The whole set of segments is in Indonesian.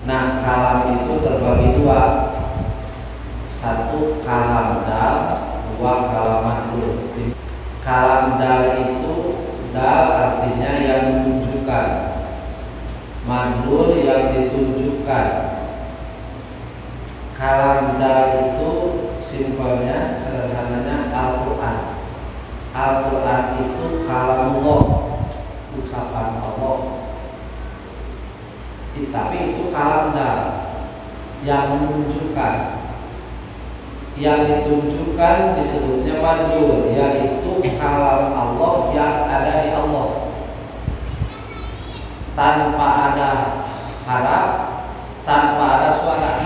Nah, kalam itu terbagi dua. Satu kalam dal, dua kalam madlul. Kalam dal itu dal artinya yang menunjukkan, madlul yang ditunjukkan. Kalam dal itu simpelnya, sederhananya Al-Quran. Al-Quran itu kalamullah, ucapan Allah. Tapi itu kalam dal yang menunjukkan. Yang ditunjukkan disebutnya madlul, yaitu kalam Allah yang ada di Allah, tanpa ada haraf, tanpa ada suara.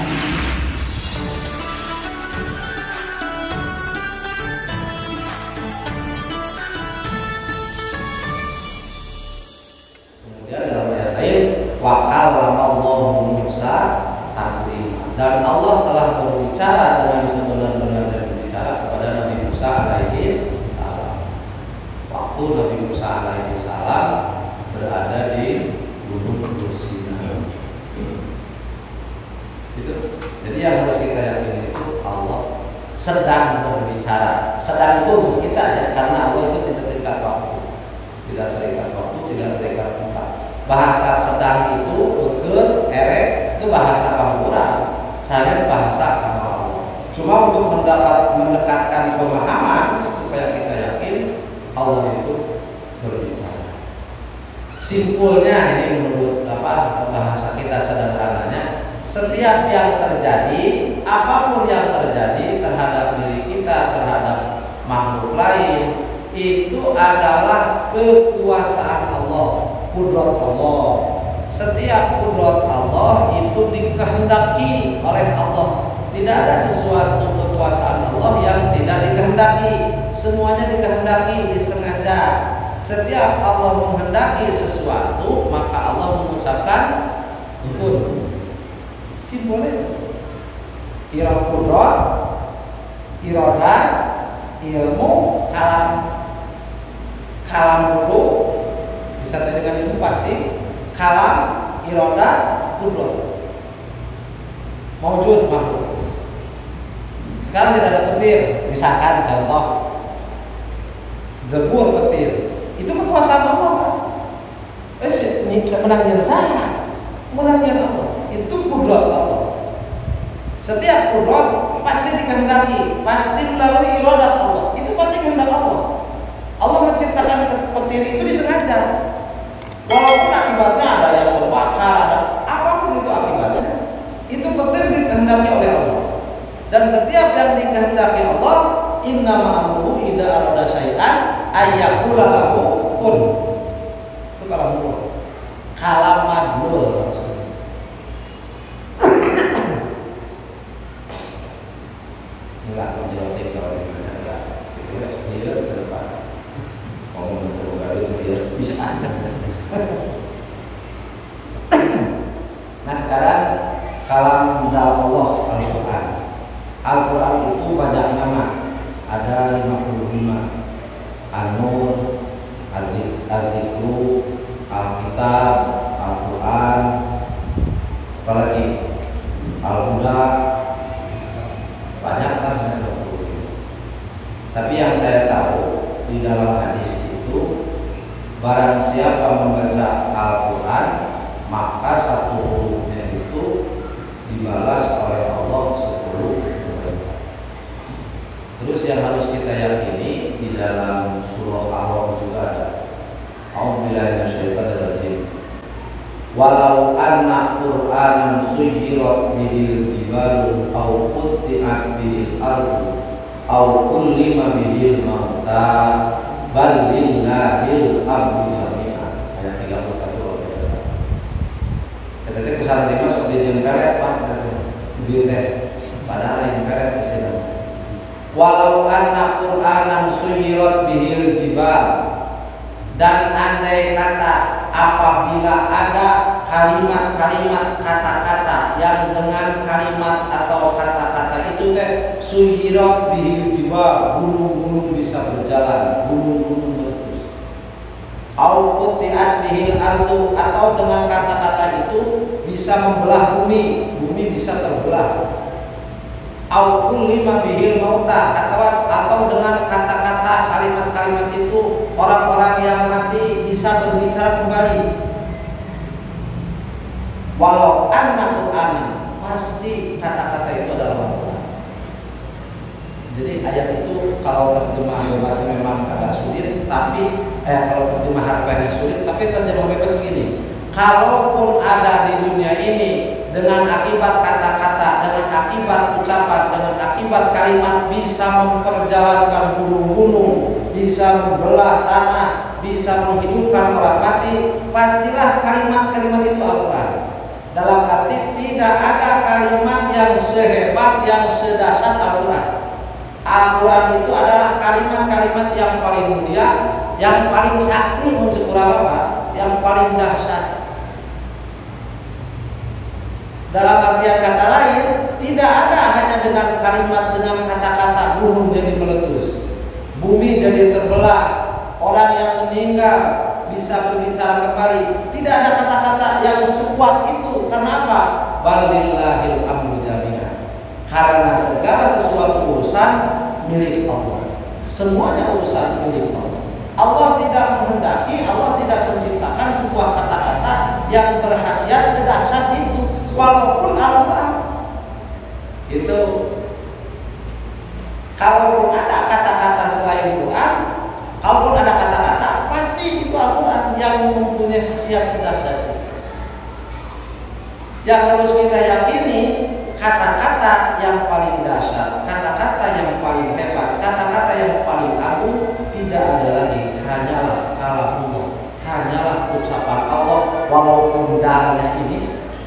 Kemudian dalam ayat lain, wa kallamallahu Musa taklima, dan Allah telah berbicara dengan sebenar-benar dan berbicara kepada Nabi Musa alaihi salam. Waktu Nabi Musa alaihi salam berada di Gunung Sinai. Gitu. Jadi yang harus kita yakini itu Allah sedang berbicara. Sedang itu untuk kita ya, karena Allah itu tidak terikat waktu, tidak terikat waktu, tidak terikat tempat. Bahasa sedang itu ukur erek itu bahasa kampuran, saya bahasa agama Allah. Cuma untuk mendekatkan pemahaman supaya kita yakin Allah itu berbicara. Simpulnya ini menurut bahasa kita sederhananya, setiap yang terjadi, apapun yang terjadi terhadap diri kita, terhadap makhluk lain, itu adalah kekuasaan Allah, kudrat Allah. Setiap kudrat Allah itu dikehendaki oleh Allah. Tidak ada sesuatu kekuasaan Allah yang tidak dikehendaki. Semuanya dikehendaki, disengaja. Setiap Allah menghendaki sesuatu, maka Allah mengucapkan kun. Simpelnya irad kudrat, iradah, ilmu, kalam. Kalam dulu disertai dengan ilmu pasti. Kalam, iradah, kudrat, maujud makhluk. Sekarang tidak ada petir, misalkan contoh jebur petir, itu kekuasaan Allah kan? Menangnya saya, menangnya Allah, itu kudrat Allah. Setiap kudrat pasti dikehendaki, pasti melalui iradat Allah, itu pasti kehendak Allah. Allah menciptakan petir itu disengaja. Walaupun akibatnya ada yang terbakar, ada apapun itu akibatnya, itu petir dikehendaki oleh Allah. Dan setiap yang dikehendaki Allah, innama amruhu idza arada syai'an ayyaqula lahu kun. Itu kalamullah. Kalam madlul maksudnya. Enggak menjerotik kalau di mana enggak. Dia terdepan. Mau mencoba dia bisa. Nah sekarang kalam Allah Al-Quran. Al-Quran itu banyak nama, ada 55. An-Nur, Al-Dzikru, Al-Kitab, Al-Quran, apalagi Al-Huda, banyak lah. Tapi yang saya tahu di dalam hadis itu, barang siapa membaca Al-Quran, maka satu hurufnya itu dibalas oleh Allah 10 kebaikan. Terus yang harus kita yakini di dalam surah Al-A'raf juga ada. A'udzubillahi minasyaitonirrajim. Walau anna Qur'anan suyirat bihil jibalu aw qutti'at bihil ardu aw kullima bihil mauta bal lillahil amru jami'an. Ayat 31 luar biasa. Ketika kesalahan dimasuk di jeung karet Pak, bieu teh padahal yang karet di sini. Walau anna Qur'anan suyirat bihil jibal, dan andai kata apabila ada kalimat-kalimat kata-kata yang dengan kalimat atau kata-kata itu teh suyirat bihil jibal, gunung-gunung bisa berjalan, gunung-gunung au quti'at bihil ardu, atau dengan kata-kata itu bisa membelah bumi, bumi bisa terbelah. Au kullima bihil mauta, atau dengan kata-kata kalimat-kalimat itu orang-orang yang mati bisa berbicara kembali. Walau anna Qur'anan, pasti kata-kata itu adalah Al-Qur'an. Jadi ayat itu kalau terjemah bebas memang agak sulit, tapi kalau terjemah harfiahnya sulit, tapi terjemah bebas begini. Kalaupun ada di dunia ini dengan akibat kata-kata, dengan akibat ucapan, dengan akibat kalimat bisa memperjalankan gunung-gunung, bisa membelah tanah, bisa menghidupkan orang mati, pastilah kalimat-kalimat itu Al-Quran. Dalam arti tidak ada kalimat yang sehebat, yang sedahsyat Al-Quran. Al-Quran itu adalah kalimat-kalimat yang paling mulia, yang paling sakti menurut apa? Yang paling dahsyat. Dalam artian kata lain, tidak ada hanya dengan kalimat, dengan kata-kata gunung jadi meletus, bumi jadi terbelah, orang yang meninggal bisa berbicara kembali. Tidak ada kata-kata yang sekuat itu. Kenapa? Balillahil amru jami'an. Karena segala sesuatu urusan milik Allah. Semuanya urusan milik Allah. Allah tidak menghendaki, Allah tidak menciptakan sebuah kata-kata yang berkhasiat sedahsyat itu. Walaupun Al-Quran itu, kalaupun ada kata-kata selain Quran, kalaupun ada kata-kata, pasti itu Al-Quran yang mempunyai khasiat sedahsyat. Yang harus kita yakini, kata-kata yang paling dahsyat, kata-kata yang paling hebat, kata-kata yang paling agung tidak ada lagi, hanyalah kalamullah, hanyalah ucapan Allah. Walaupun dalanya ini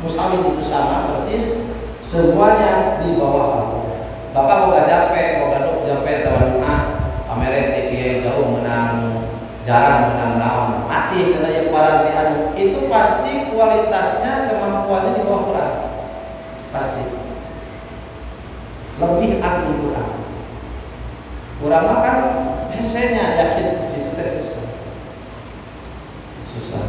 musawin itu sama persis, semuanya di bawah Allah. Bapak boga jampe, boga dok jampe tahun pamereti kiai jauh menang, jarang menang naon, mati setelah paranti anu, itu pasti kualitasnya, kemampuannya di bawah Quran, pasti lebih ahli Quran. Quran makan esenya yakin situ teh susah.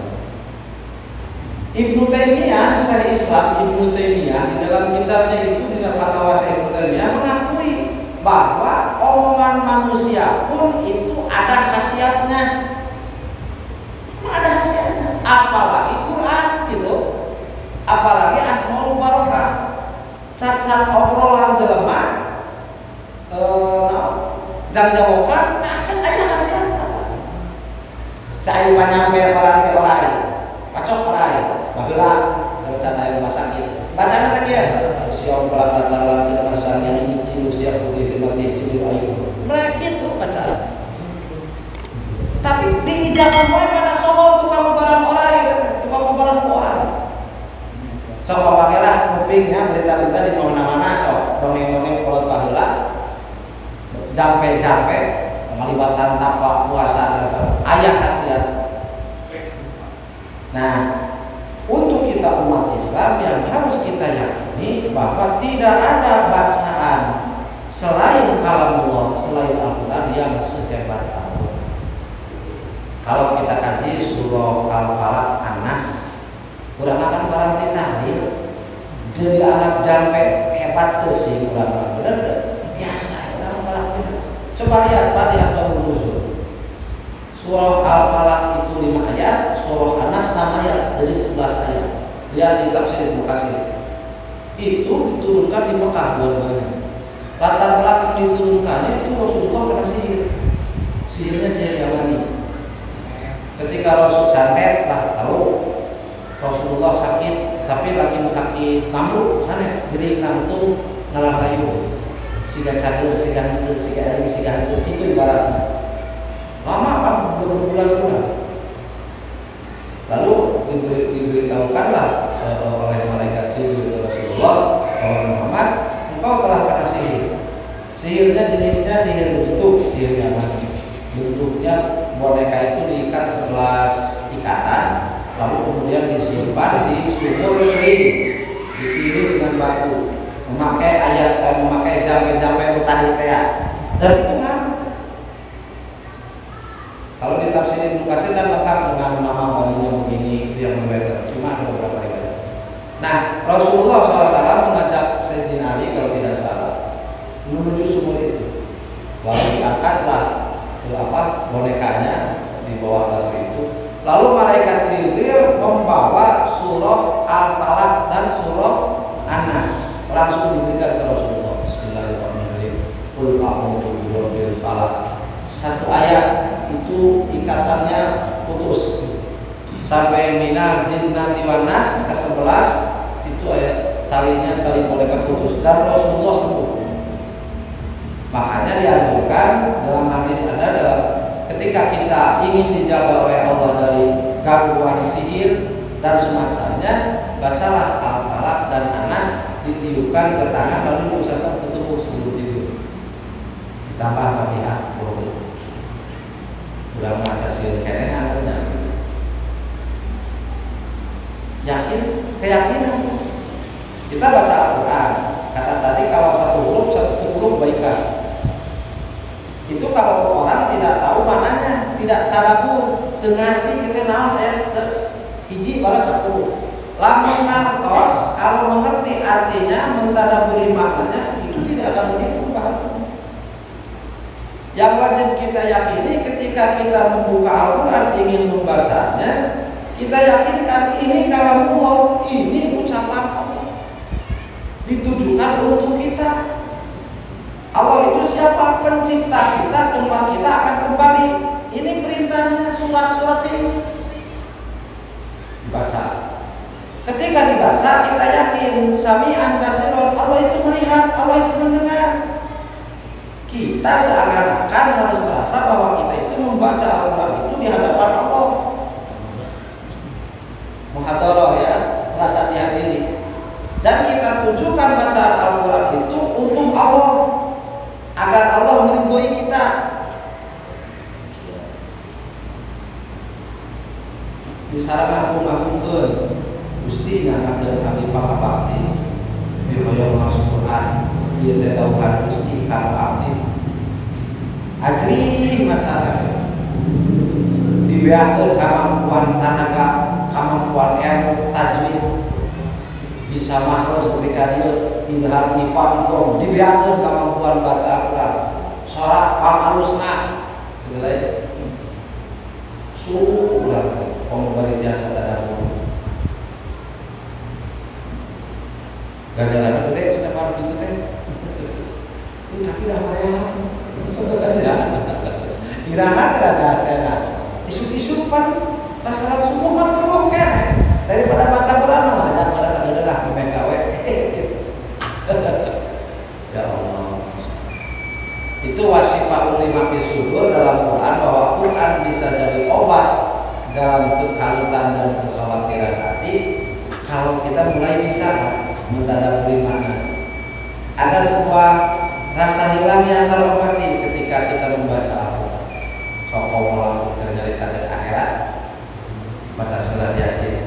Ibnu Taimiyah, Syekh Islam Ibnu Taimiyah di dalam kitabnya itu, di dalam fatwa Ibnu Taimiyah mengakui bahwa omongan manusia pun itu ada khasiatnya. Ada khasiatnya. Apalagi Quran gitu. Apalagi Asmaul Barokah. Cacat obrolan jelema dan jawaban asal aja khasiatnya. Cai panyampe paranti orai. Pacok orai. Baheula rencana yang rumah sakit. Bacaan teh kieu. Siom pelak datang lancar nasan yang ini cilu siap putih timati cilu ayu. Mereka itu bacaan. Tapi di zaman wae pada sohor tukang ngobaran orai, tukang ngobaran orang. Sok papakelah kupingnya berita-berita di mana-mana sok dongeng-dongeng kolot baheula. Jampe-jampe ngalibatan tanpa puasa aya khasiat. Nah, untuk kita umat Islam yang harus kita yakini bahwa tidak ada bacaan selain kalamullah, selain Al-Quran yang sehebat Al-Quran. Kalau kita kaji surah Al-Falaq, An-Nas, kurang akan paranti tahlil, jadi anak jampe hebat tuh sih, kurang bener biasa. Coba lihat Fatihah atau Nuzul. Surah Al-Falaq itu 5 ayat, surah An-Nas 6 ayat, jadi 11 ayat. Lihat di tafsir Ibnu Katsir. Itu diturunkan di Mekah dua-duanya. Latar belakang diturunkannya itu Rasulullah kena sihir. Sihirnya sihir Yamani. Ketika Rasul santet lah tahu Rasulullah sakit, tapi lagi sakit namrud sanes, gering nantung ngalakayu. Siga catur, siga henteu, siga eling, siga henteu, itu ibaratnya. Lama kan berbulan-bulan. Lalu diberitahukanlah oleh malaikat Jibril Rasulullah, Muhammad, engkau telah kena sihir. Sihirnya jenisnya sihir bentuk, sihirnya lagi. Bentuknya boneka itu diikat 11 ikatan, lalu kemudian disimpan di sumur kering, dipilih dengan batu. Memakai memakai jampe-jampe utang teh. Dan itu kan kalau di tafsir Ibnu Katsir kan lengkap dengan nama walinya begini, itu yang membedakan. Cuma ada beberapa riwayat. Nah, Rasulullah SAW mengajak Sayyidina Ali kalau tidak salah menuju sumur itu. Lalu diangkatlah bonekanya di bawah batu itu. Lalu malaikat Jibril membawa surah Al-Falaq dan surah An-Nas, langsung diberikan ke Rasulullah. Bismillahirrahmanirrahim. Qul a'udzu birabbil falaq. Satu ayat itu ikatannya putus. Sampai minal jinnati wan nas ke-11 itu ayat talinya tali boneka putus dan Rasulullah sembuh. Makanya dianjurkan dalam hadis dalam ketika kita ingin dijaga oleh Allah dari gangguan sihir dan semacamnya, bacalah Al-Falaq dan An-Nas, ditiupkan ke tangan lalu diusahakan ketemu sebelum tidur. Ditambah Fatihah, udah merasa sihir kayaknya akhirnya. Yakin, keyakinan. Kita baca Al-Quran, kata tadi kalau satu huruf 10 kebaikan. Itu kalau orang tidak tahu mananya, tidak tadabbur, tengah kita naon ayat hiji balas 10. Lamun ngantos kalau mengerti artinya, mentadabburi maknanya, itu tidak akan begitu paham. Yang wajib kita yakini ketika kita membuka Al-Quran ingin membacanya, kita yakinkan ini kalamullah, ini ucapan Allah, ditujukan untuk kita. Allah itu siapa? Pencipta kita, tempat kita akan kembali. Ini perintahnya, surat-surat ini dibaca. Ketika dibaca kita yakin sami'an basiron, Allah itu melihat, Allah itu mendengar. Kita seakan-akan harus merasa bahwa kita itu membaca Al-Quran itu di hadapan Allah. Muhadharah ya, merasa dihadiri. Dan kita tujukan bacaan Al-Quran itu untuk Allah, agar Allah meridhoi kita. Disarankan kumagungkeun Gusti ngangkakeun abdi pakabakti di hoyong masuk Quran, ieu teh tauhid Gusti ka abdi. Ajri macara dibeakeun kemampuan tenaga, kemampuan ilmu tajwid, bisa makhraj ketika dia idhar ifa itu dibeakeun kemampuan baca Al-Quran, sorak halusna gitu lah ya. Suruh pemberi jasa tadabbur. Ganjaranna gede cenah par kitu teh. Tapi dah marea. Iraha kada asena. Isu-isu pan tasalat subuh mah tuluh keneh. Daripada baca Quran mah daripada sageurah memeh gawe. Ya Allah. Itu wasifah lima fi sudur dalam Quran, bahwa Quran bisa jadi obat dalam kekalutan dan kekhawatiran hati kalau kita mulai bisa mentadabburi makna. Ada sebuah rasa hilang yang terobati ketika kita membaca Al-Quran. Sokomola ternyata di akhirat baca surat Yasin.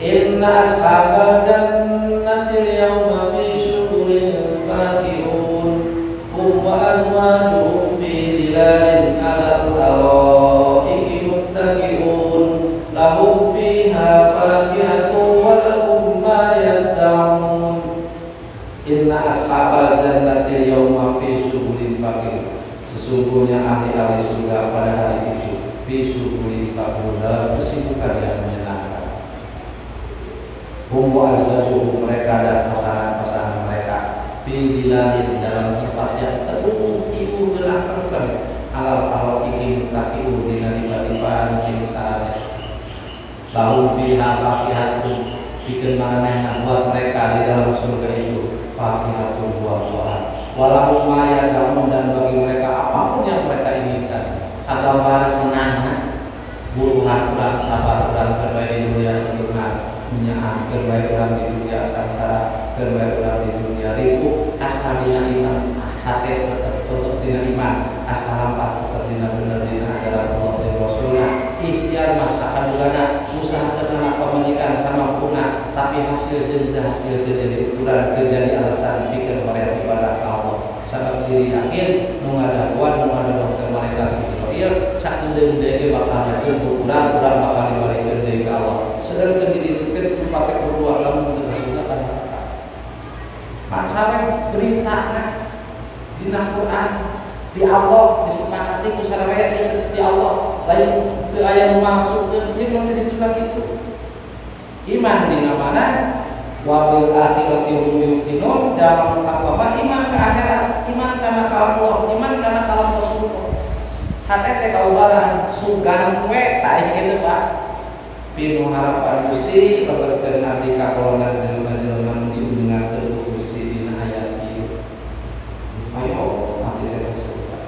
Inna ashabal jannati al-yawma fi syughulin fakihun hum wa azwajuhum fi dhilalin 'alal araiki muttaqi'un lahum fiha fakihatun wa lahum ma yad'un. Inna ashabal jannati al-yawma fi syughulin fakihun. Sesungguhnya ahli-ahli surga pada hari itu fi syughulin fakihun, dalam kesibukan yang menyenangkan. Hum wa azwajuhum, mereka dan pasangan-pasangan mereka fi dilalin, dalam tempat yang teduh ibu gelap terang, alal ikim takiu dengan tiba-tiba sing sarane. Lahum fiha fakihatun, bikin manehna buat mereka di dalam surga itu fakihatun, buah-buahan. Walau maya daun, dan bagi mereka apapun yang mereka inginkan. Kagambar senang, buruhan kurang sabar, kurang terbaik di dunia keturunan, menyaan terbaik kurang di dunia sangsara, terbaik kurang di dunia ribu. Asal dina iman, hati tetap dina iman, asal hampa tetap dina bener dina ajaran Allah dan Rasulnya. Ikhtiar maksakan bulana, usaha ternak pemajikan sama punah, tapi hasil jadi ukuran, terjadi alasan pikir mereka ibadah Allah. Sabab diri yakin mengadakan dokter mereka Israel sakundeng dege bakal jemput kurang bakal dibalikkeun deui ka Allah. Sedangkan diri itu teh pakai berdua lamun teu sampai beritanya dina Quran di Allah disepakati ku sararea ieu di Allah lain teu aya nu maksudkeun ieu nu ditulak kitu iman dina mana wa bil akhirati hum yuqinun dan taqwa iman ke akhirat iman kana kalam Allah iman kana kalam Rasulullah hatete kaubaran sugan we tah kitu Pak pinu harapan Gusti lebatkeun abdi ka golongan jelema-jelema nu diundengakeun ku Gusti dina ayat ieu ayo abdi teh surga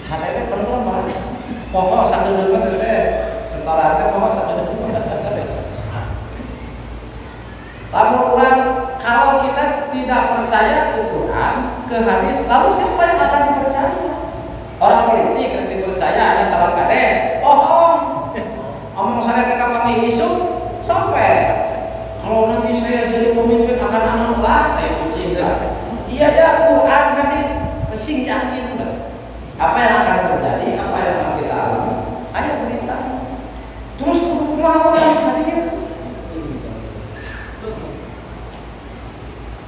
hatete tentu Pak pokok sakedeuk teh setoran teh pokok sakedeuk lamun orang kalau kita tidak percaya ke Quran, ke hadis, lalu siapa yang akan dipercaya? Orang politik yang dipercaya ada calon kades, bohong. Omong saya teka pakai isu, sampai. Kalau nanti saya jadi pemimpin akan anak lah, saya kucing lah. Iya ya Quran hadis, kesing yakin lah. Apa yang akan terjadi, apa yang akan kita alami? Ayo berita. Terus kudu kumaha orang hadir.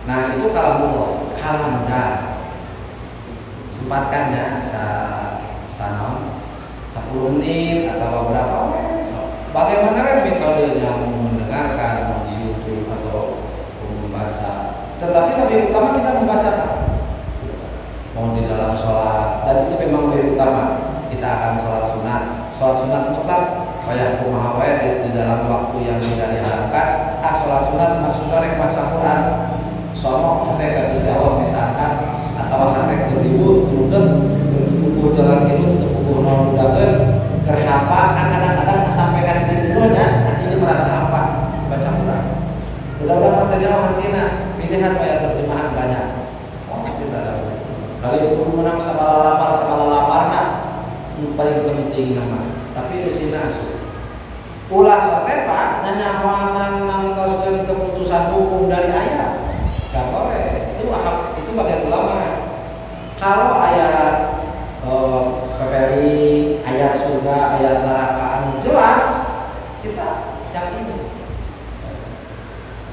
Nah itu kalam dah sempatkannya sanon 10 menit atau beberapa bagaimana metodenya mendengarkan di YouTube atau membaca tetapi lebih utama kita membaca mau di dalam sholat dan itu memang lebih utama kita akan sholat sunat mutlak kayak kumaha wae di dalam waktu yang tidak diharapkan sholat sunat maksudnya rek baca Quran sono hate ka Gusti Allah misalkan atau hate keur ribut grudet keur jalan hidup teu puguh naon budakeun keur hafal kadang-kadang sampai ka titik nya hatinya merasa apa baca Quran budak-budak matanya artina pilihan banyak terjemahan banyak kita dapat lalu kudu menang sabalalaparna paling penting nama tapi resina ulah satepa nyanyahoanan nangtoskeun keputusan hukum dari ayat gak boleh itu bagian ulama kalau ayat PPLI ayat surga ayat neraka jelas kita yakin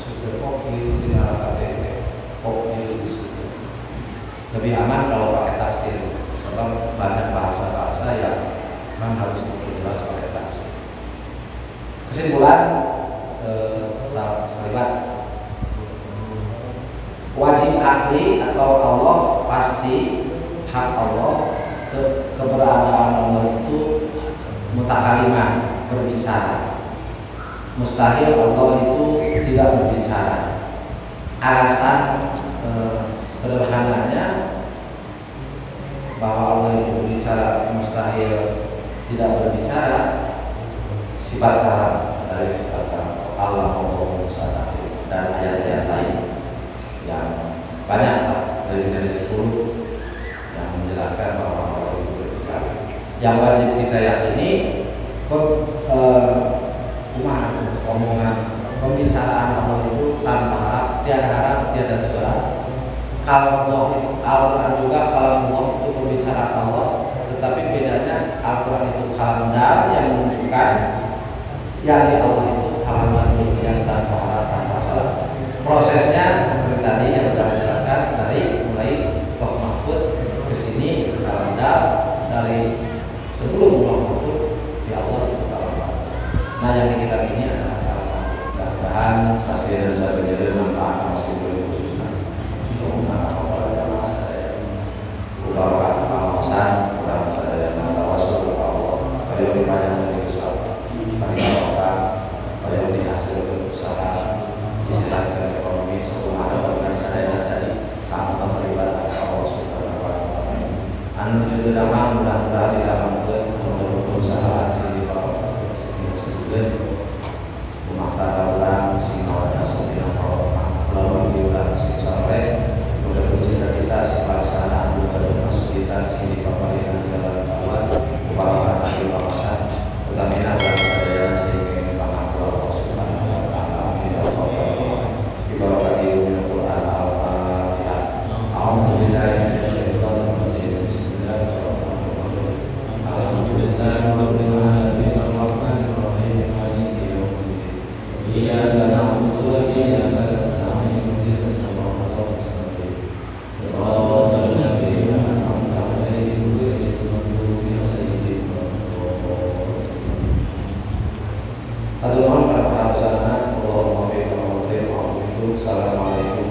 surga kokil di neraka kokil di surga lebih aman kalau pakai tafsir sebab banyak bahasa-bahasa yang memang harus diperjelas pakai tafsir kesimpulan salibat wajib akli atau Allah pasti hak Allah keberadaan Allah itu mutakalimah berbicara mustahil Allah itu tidak berbicara alasan sederhananya bahwa Allah itu berbicara mustahil tidak berbicara sifat kalam dari sifat kalam Allah dan ayat-ayat lain yang banyak dari 10 yang menjelaskan bahwa Allah itu berbicara. Yang wajib kita yakini omongan pembicaraan Allah itu tanpa harap, tiada segala. Kalau Al-Quran juga kalam Allah itu pembicaraan Allah, tetapi bedanya Al-Quran itu kalam dar yang menunjukkan yang di Allah itu halaman yang tanpa harap tanpa salah. Prosesnya seperti tadi yang sudah dijelaskan dari mulai Lauh Mahfuz ke sini kalender dari sebelum Lauh Mahfuz di Allah itu kalender. Nah yang kita ini adalah kalender. Mudah-mudahan saksi dan sahabatnya bermanfaat masih boleh khususnya sudah menggunakan kepada jamaah saya. Mudah-mudahan pengawasan, mudah-mudahan saya yang tawasul kepada Allah. Ayo dipanjang dari usaha, mari kita ayo dihasil berusaha. Istilahkan ekonomi sebelum ada organisasi saya tadi kamu terlibat Allah Subhanahu wa taala. Anu menuju damang mudah-mudahan dilakukan untuk usaha sini Bapak sebelum rumah tangga orang sing awalnya sembilan orang lalu diulang sing sore udah bercita-cita si paksana juga masuk kita sini Bapak yang di dalam kawan kebawahan di kawasan utamanya buat saya sehingga paham Allah Subhanahu wa taala Barakati Al-Quran Al-Fatihah. A'udzu billahi minasyaitonir rajim. Bismillahirrahmanirrahim. Assalamualaikum